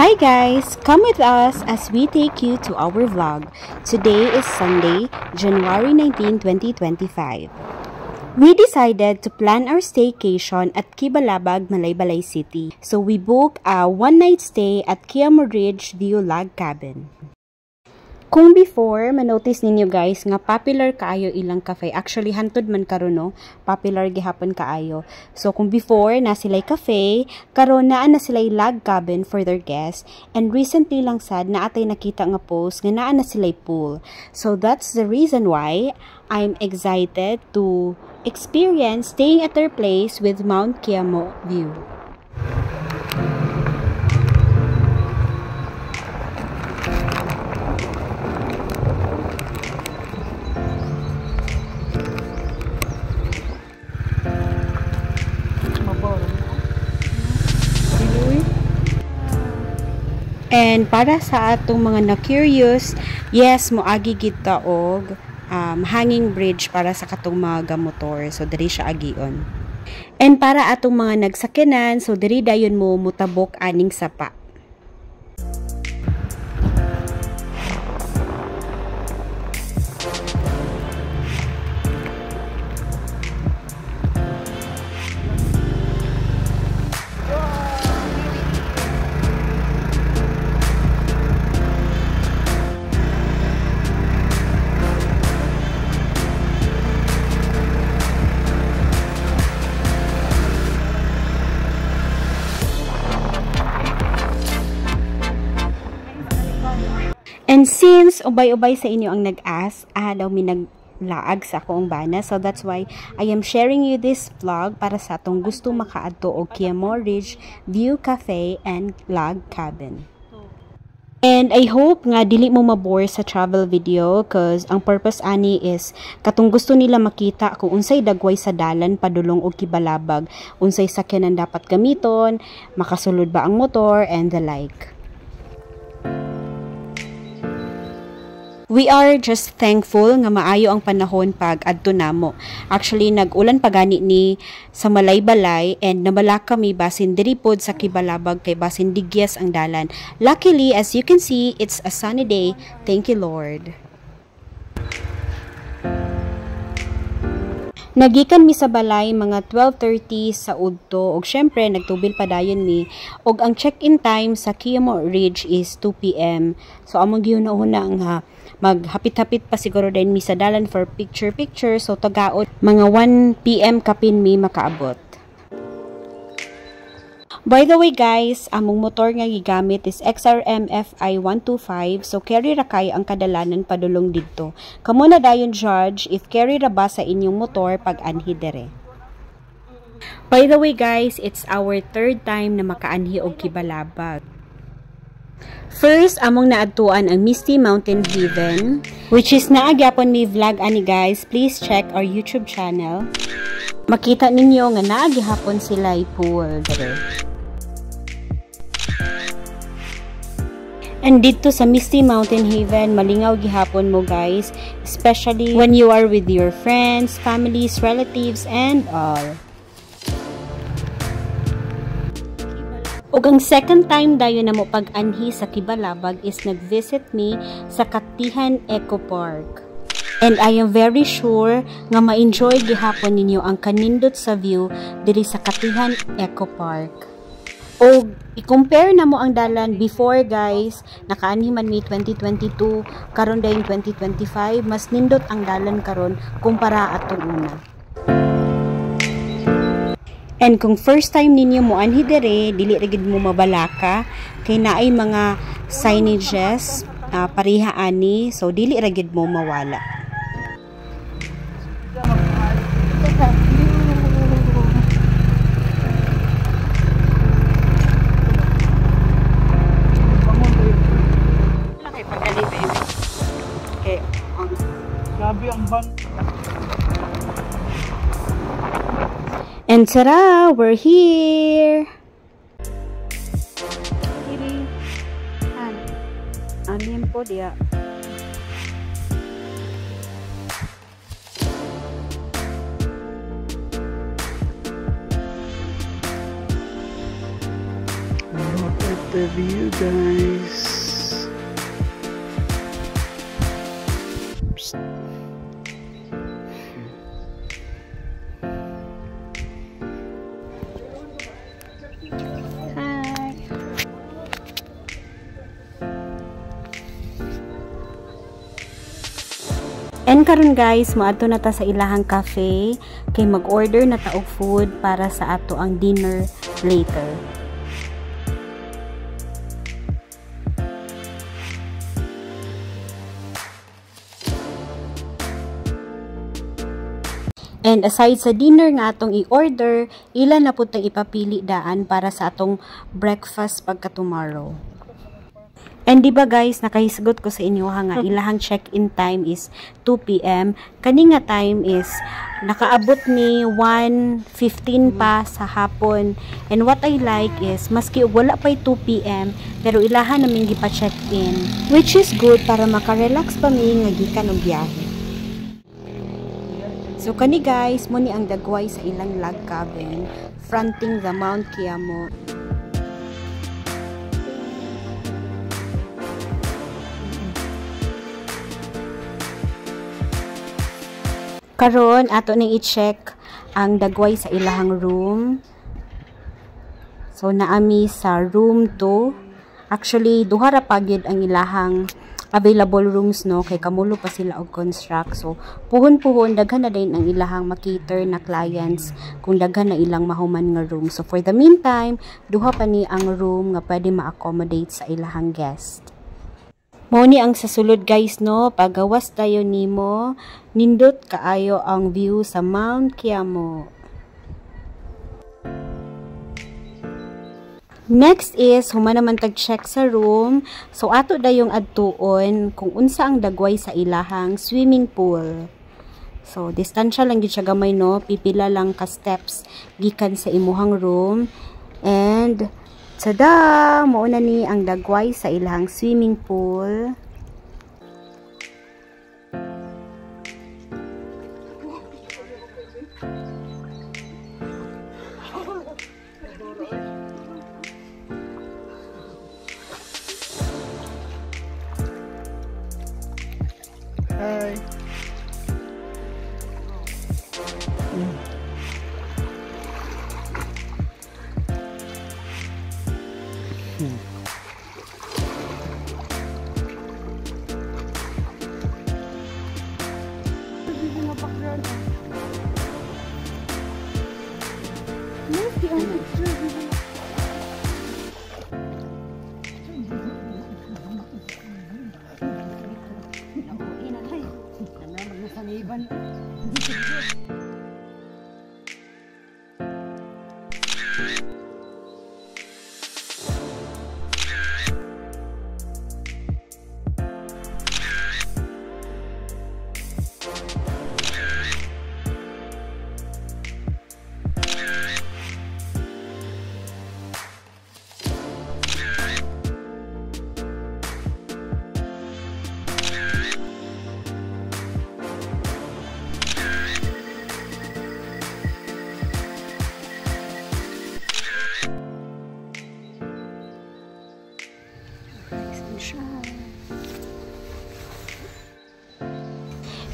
Hi guys! Come with us as we take you to our vlog. Today is Sunday, January 19, 2025. We decided to plan our staycation at Kibalabag, Malaybalay City. So we booked a one-night stay at Kiamo Ridge View Log Cabin. Kung before, manotice ninyo guys nga popular kaayo ilang cafe. Actually, hantod man karon no, popular gihapon kaayo. So kung before na sila'y cafe, karon naa na sila'y log cabin for their guests. And recently lang sad na atay nakita nga post nga naa na sila'y pool. So that's the reason why I'm excited to experience staying at their place with Mount Kiamo view. And para sa atong mga na-curious, yes, moagi kita og hanging bridge para sa katong mga motor. So, diri siya agion. And para atong mga nagsakinan, so diri dayon mo mutabok aning sapa. And since ubay-ubay sa inyo ang nag-ask, daw mi naglaag sa akong bana. So that's why I am sharing you this vlog para sa atong gusto makaadto og Kiamo Ridge View Cafe and Log Cabin. And I hope nga dili mo mabore sa travel video cause ang purpose ani is katong gusto nila makita kung unsay dagway sa dalan padulong og Kibalabag, unsay sakyanan dapat gamiton, makasulod ba ang motor and the like. We are just thankful nga maayo ang panahon pag adto namo. Actually nag-ulan pa gani ni sa Malaybalay and nabala kami basin diri pod sa Kibalabag kay basin digyas ang dalan. Luckily, as you can see, it's a sunny day. Thank you Lord. Nagikan mi sa balay mga 12:30 sa udto ug syempre nagtubil pa dayon mi og ang check-in time sa Kiamo Ridge is 2 PM. So among gihuna-una nga maghapit-hapit pa siguro din mi sa dalan for picture so tagaod mga 1 PM kapin mi makaabot. By the way guys, among motor nga gigamit is XRM FI 125 so carry ra kay ang kadalanan padulong didto. Kamo na dayon judge if carry ra ba sa inyong motor pag anhi dere. By the way guys, it's our third time na makaanhi og Kibalabag. First, among naadtuan ang Misty Mountain Haven, which is naagyapon mi vlog ani guys. Please check our YouTube channel. Makita ninyo nga naagyapon sila pool dere. And dito sa Misty Mountain Haven, malingaw gihapon mo guys, especially when you are with your friends, families, relatives, and all. Ug ang second time dayon namo pag-anhi sa Kibalabag is nag-visit me sa Katihan Eco Park. And I am very sure nga ma-enjoy gihapon ninyo ang kanindot sa view diri sa Katihan Eco Park. O i-compare na mo ang dalan before guys, nakaanhi man mi 2022, karon dayon 2025, mas nindot ang dalan karon kumpara atong una. And kung first time ninyo mo anhi dere, dili ra gid mo mabalaka kay naay mga signages pareha ani, so dili ra gid mo mawala. And tara, we're here! Anim po dia. the view, guys. Psst. Hi. And karon guys, moadto na ta sa ilahang cafe kay mag-order na ta og food para sa ato ang dinner later. And aside sa dinner nga atong i-order, ilan na pud tang ipapili daan para sa atong breakfast pagka tomorrow. And di ba guys, nakahisgot ko sa inyo nga ilahang check-in time is 2 p.m. Kani nga time is nakaabot ni 1:15 pa sa hapon. And what I like is maski wala pa 2 p.m. pero ilahan namin gipa-check-in, which is good para maka-relax pa mi nga gikan og biyahe. So kani guys, mo ni ang dagway sa ilang log cabin fronting the Mount Kiamo. Karon ato nang i-check ang dagway sa ilahang room. So naami sa room 2. Actually duha ra pagyud ang ilahang available rooms no kay kamulo pa sila og construct. So puhon-puhon daghan na din ang ilahang makiter na clients kung daghan na ilang mahuman nga room. So for the meantime, duha pa ni ang room nga pwede ma-accommodate sa ilahang guest. Mao ni ang sasulod guys no, pagawas tayo nimo, nindot kaayo ang view sa Mount Kiamo. Next is human naman tag-check sa room. So ato dayong adtuon kung unsa ang dagway sa ilahang swimming pool. So distansya lang gid siya gamay no, pipila lang ka steps gikan sa imuhang room. And tada! Mauna ni ang dagway sa ilahang swimming pool. Hi.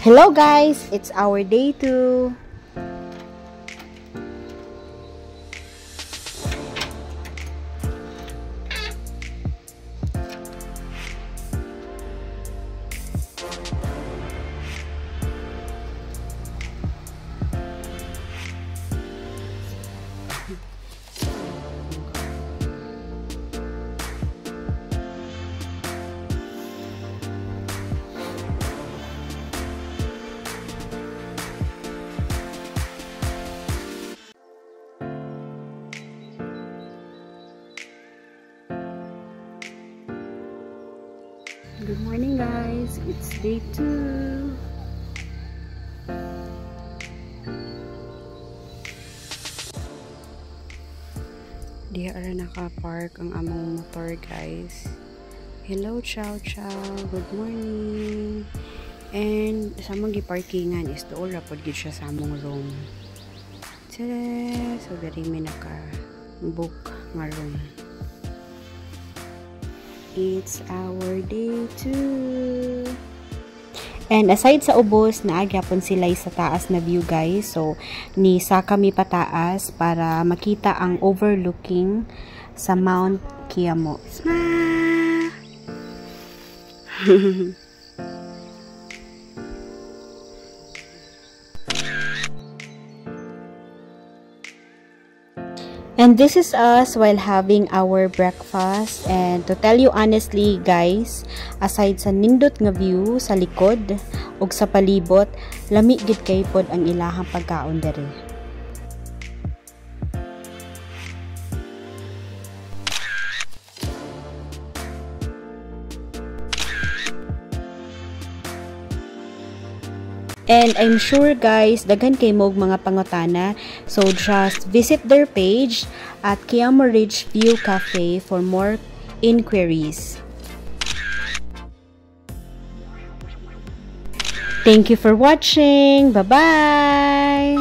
Hello guys, it's our day 2. Good morning guys, it's day 2. Di ara naka-park ang among motor guys. Hello, ciao ciao, good morning. And sa among giparkingan is dool ra pod gid siya sa among room. Tada! So diri mi naka-book nga room. It's our day 2. And aside sa ubos, naagyapon sila sa taas na view guys. So, ni sa kami pataas para makita ang overlooking sa Mount Kiamo. Smile! And this is us while having our breakfast. And to tell you honestly guys, aside sa nindot nga view sa likod ug sa palibot, lami gid kay pod ang ilahang pagkaon diri. And I'm sure guys, daghan kay mog mga pangutana. So just visit their page at Kiamo Ridge View Cafe for more inquiries. Thank you for watching. Bye-bye!